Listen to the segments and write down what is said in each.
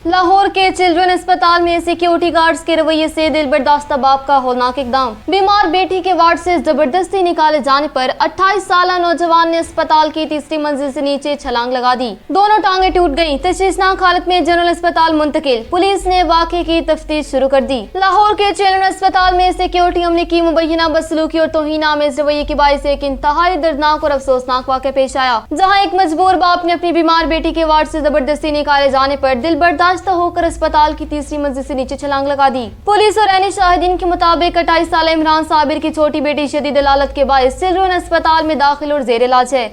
लाहौर के चिल्ड्रन अस्पताल में सिक्योरिटी गार्ड्स के रवैये से दिल बर्दाश्त बाप का हौलनाक इकदाम। बीमार बेटी के वार्ड से जबरदस्ती निकाले जाने पर 28 साल नौजवान ने अस्पताल की तीसरी मंजिल से नीचे छलांग लगा दी। दोनों टांगे टूट गईं। तशवीशनाक हालत में जनरल अस्पताल मुंतकिल। पुलिस ने वाक़े की तफ्तीश शुरू कर दी। लाहौर के चिल्ड्रन अस्पताल में सिक्योरिटी अमले की मुबैना बदसलूकी और तौहीन आमेज रवैये के बायस एक इंतहाई दर्दनाक और अफसोसनाक वाक़या पेश आया, जहाँ एक मजबूर बाप ने अपनी बीमार बेटी के वार्ड से जबरदस्ती निकाले जाने पर दिल बर्दाश्त होकर अस्पताल की तीसरी मंजिल से नीचे छलांग लगा दी। पुलिस और ऐनी शाहिदीन के मुताबिक 28 साल इमरान साबिर की छोटी बेटी शदीद हालत के बायस चिल्ड्रन अस्पताल में दाखिल और जेर इलाज है,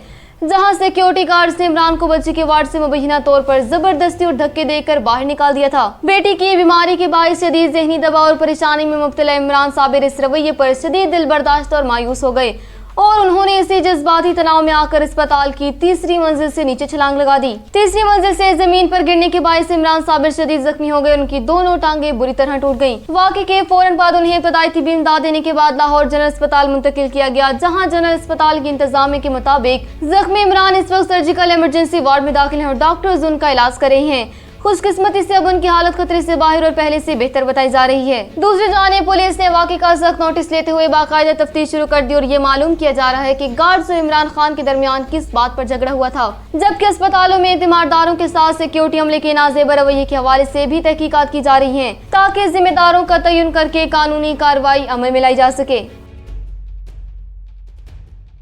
जहां सिक्योरिटी गार्ड्स ने इमरान को बच्चे के वार्ड से मुबैना तौर पर जबरदस्ती और धक्के देकर बाहर निकाल दिया था। बेटी की बीमारी के बायस शदीद ज़हनी दबाव और परेशानी में मुब्तला इमरान साबिर इस रवैये पर शदीद दिल बर्दाश्त और मायूस हो गए और उन्होंने इसी जज्बाती तनाव में आकर अस्पताल की तीसरी मंजिल से नीचे छलांग लगा दी। तीसरी मंजिल से जमीन पर गिरने के बायस इमरान साबिर शदीद जख्मी हो गए। उनकी दोनों टांगे बुरी तरह टूट गईं। वाक़े के फौरन बाद उन्हें इब्तदाई तिब्बी इमदाद देने के बाद लाहौर जनरल अस्पताल मुंतकिल किया गया, जहां जनरल अस्पताल की इंतजामिया के मुताबिक जख्मी इमरान इस वक्त सर्जिकल इमरजेंसी वार्ड में दाखिल हैं और डॉक्टर्स उनका इलाज कर रहे हैं। खुशकिस्मती से अब उनकी हालत खतरे से बाहर और पहले से बेहतर बताई जा रही है। दूसरी जानिब पुलिस ने वाक़े का सख्त नोटिस लेते हुए बाकायदा तफ्तीश शुरू कर दी और ये मालूम किया जा रहा है कि गार्ड्स और इमरान खान के दरमियान किस बात पर झगड़ा हुआ था, जबकि अस्पतालों में तीमारदारों के साथ सिक्योरिटी अमले के नाज़ेब रवैये के हवाले से भी तहकीकात की जा रही है, ताकि जिम्मेदारों का तयन करके कानूनी कार्रवाई अमल में लाई जा सके।